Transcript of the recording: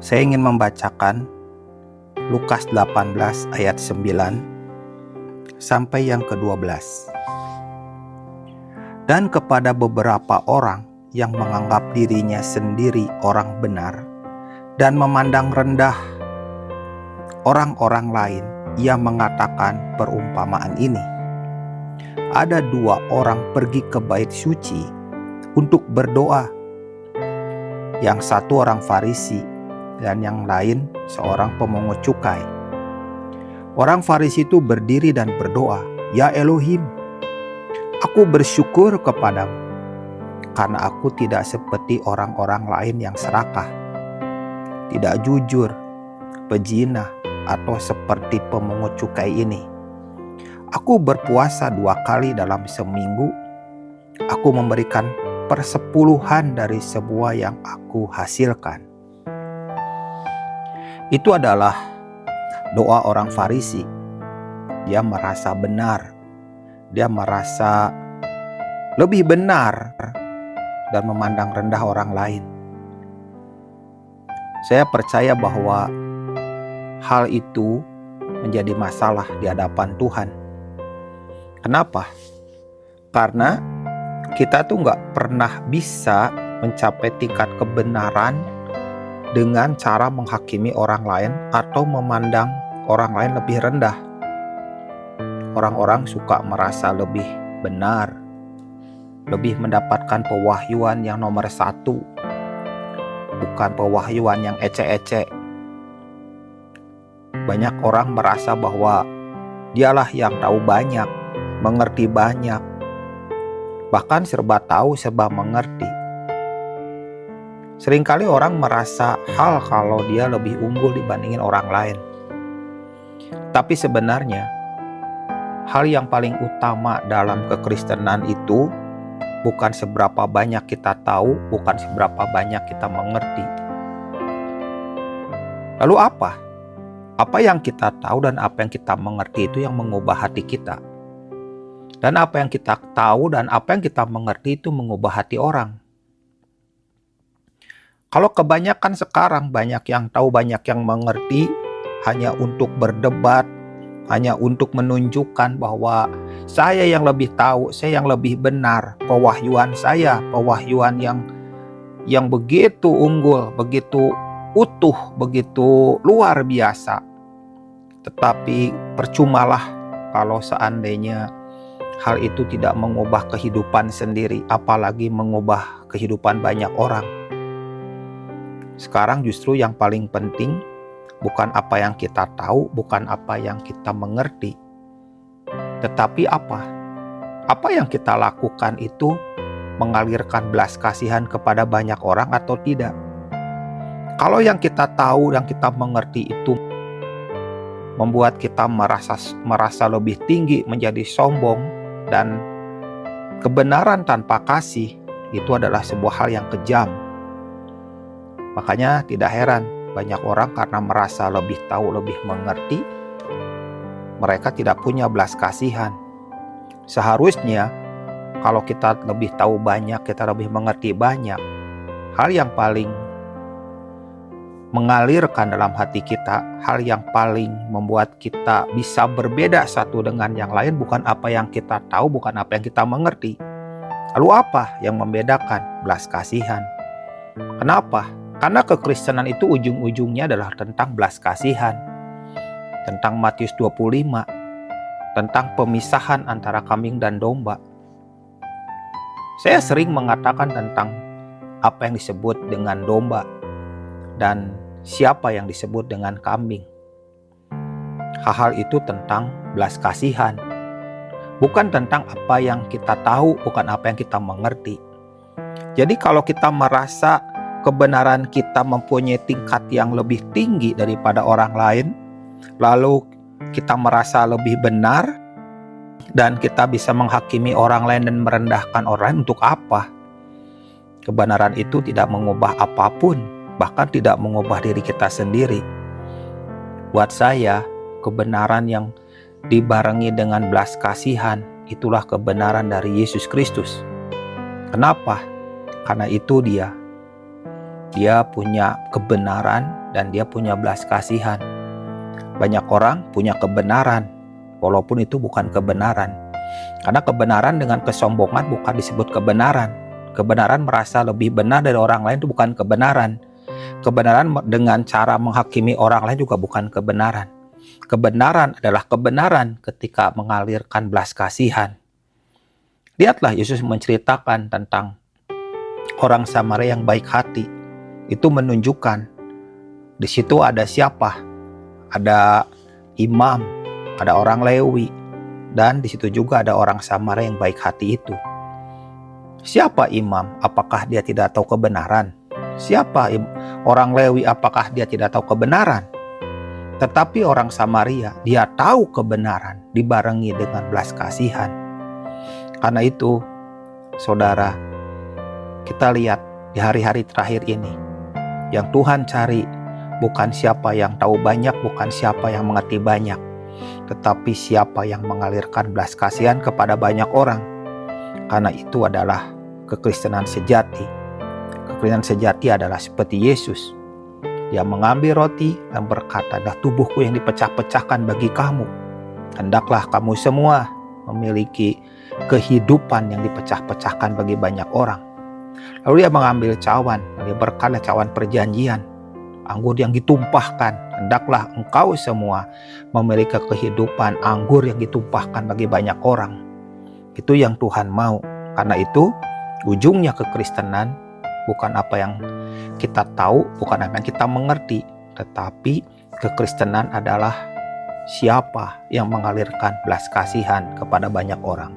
Saya ingin membacakan Lukas 18 ayat 9 sampai yang ke-12. Dan kepada beberapa orang yang menganggap dirinya sendiri orang benar dan memandang rendah orang-orang lain, ia mengatakan perumpamaan ini. Ada dua orang pergi ke bait suci untuk berdoa. Yang satu orang Farisi dan yang lain seorang pemungut cukai. Orang Farisi itu berdiri dan berdoa, "Ya Elohim, aku bersyukur kepadamu karena aku tidak seperti orang-orang lain yang serakah, tidak jujur, pezina, atau seperti pemungut cukai ini. Aku berpuasa 2 kali dalam seminggu. Aku memberikan 10% dari semua yang aku hasilkan." Itu adalah doa orang Farisi. Dia merasa benar. Dia merasa lebih benar dan memandang rendah orang lain. Saya percaya bahwa hal itu menjadi masalah di hadapan Tuhan. Kenapa? Karena kita tuh gak pernah bisa mencapai tingkat kebenaran dengan cara menghakimi orang lain atau memandang orang lain lebih rendah. Orang-orang suka merasa lebih benar, lebih mendapatkan pewahyuan yang nomor 1, bukan pewahyuan yang ecek-ecek. Banyak orang merasa bahwa dialah yang tahu banyak, mengerti banyak, bahkan serba tahu, serba mengerti. Seringkali orang merasa hal kalau dia lebih unggul dibandingin orang lain. Tapi sebenarnya, hal yang paling utama dalam kekristenan itu bukan seberapa banyak kita tahu, bukan seberapa banyak kita mengerti. Lalu apa? Apa yang kita tahu dan apa yang kita mengerti itu yang mengubah hati kita. Dan apa yang kita tahu dan apa yang kita mengerti itu mengubah hati orang. Kalau kebanyakan sekarang banyak yang tahu, banyak yang mengerti hanya untuk berdebat, hanya untuk menunjukkan bahwa saya yang lebih tahu, saya yang lebih benar, pewahyuan saya, pewahyuan yang begitu unggul, begitu utuh, begitu luar biasa. Tetapi percumalah kalau seandainya hal itu tidak mengubah kehidupan sendiri, apalagi mengubah kehidupan banyak orang. Sekarang justru yang paling penting bukan apa yang kita tahu, bukan apa yang kita mengerti, tetapi apa yang kita lakukan itu mengalirkan belas kasihan kepada banyak orang atau tidak. Kalau yang kita tahu, yang kita mengerti itu membuat kita merasa lebih tinggi, menjadi sombong, dan kebenaran tanpa kasih itu adalah sebuah hal yang kejam. Makanya tidak heran banyak orang karena merasa lebih tahu, lebih mengerti, mereka tidak punya belas kasihan. Seharusnya kalau kita lebih tahu banyak, kita lebih mengerti banyak, hal yang paling mengalirkan dalam hati kita, hal yang paling membuat kita bisa berbeda satu dengan yang lain bukan apa yang kita tahu, bukan apa yang kita mengerti. Lalu apa yang membedakan? Belas kasihan. Kenapa? Karena kekristenan itu ujung-ujungnya adalah tentang belas kasihan, tentang Matius 25, tentang pemisahan antara kambing dan domba. Saya sering mengatakan tentang apa yang disebut dengan domba dan siapa yang disebut dengan kambing. Hal-hal itu tentang belas kasihan, bukan tentang apa yang kita tahu, bukan apa yang kita mengerti. Jadi kalau kita merasa kebenaran kita mempunyai tingkat yang lebih tinggi daripada orang lain, lalu kita merasa lebih benar, dan kita bisa menghakimi orang lain dan merendahkan orang lain, untuk apa? Kebenaran itu tidak mengubah apapun, bahkan tidak mengubah diri kita sendiri. Buat saya, kebenaran yang dibarengi dengan belas kasihan, itulah kebenaran dari Yesus Kristus. Kenapa? Karena itu dia punya kebenaran dan dia punya belas kasihan. Banyak orang punya kebenaran, walaupun itu bukan kebenaran. Karena kebenaran dengan kesombongan bukan disebut kebenaran. Kebenaran merasa lebih benar dari orang lain itu bukan kebenaran. Kebenaran dengan cara menghakimi orang lain juga bukan kebenaran. Kebenaran adalah kebenaran ketika mengalirkan belas kasihan. Lihatlah Yesus menceritakan tentang orang Samaria yang baik hati. Itu menunjukkan di situ ada siapa? Ada imam, ada orang Lewi, dan di situ juga ada orang Samaria yang baik hati itu. Siapa imam? Apakah dia tidak tahu kebenaran? Siapa orang Lewi? Apakah dia tidak tahu kebenaran? Tetapi orang Samaria, dia tahu kebenaran dibarengi dengan belas kasihan. Karena itu, saudara, kita lihat di hari-hari terakhir ini, yang Tuhan cari bukan siapa yang tahu banyak, bukan siapa yang mengerti banyak, tetapi siapa yang mengalirkan belas kasihan kepada banyak orang. Karena itu adalah kekristenan sejati. Kekristenan sejati adalah seperti Yesus. Dia mengambil roti dan berkata, "Dah tubuhku yang dipecah-pecahkan bagi kamu. Hendaklah kamu semua memiliki kehidupan yang dipecah-pecahkan bagi banyak orang." Lalu dia mengambil cawan, dia berkata cawan perjanjian, anggur yang ditumpahkan, hendaklah engkau semua memiliki kehidupan anggur yang ditumpahkan bagi banyak orang. Itu yang Tuhan mau. Karena itu, ujungnya kekristenan bukan apa yang kita tahu, bukan apa yang kita mengerti, tetapi kekristenan adalah siapa yang mengalirkan belas kasihan kepada banyak orang.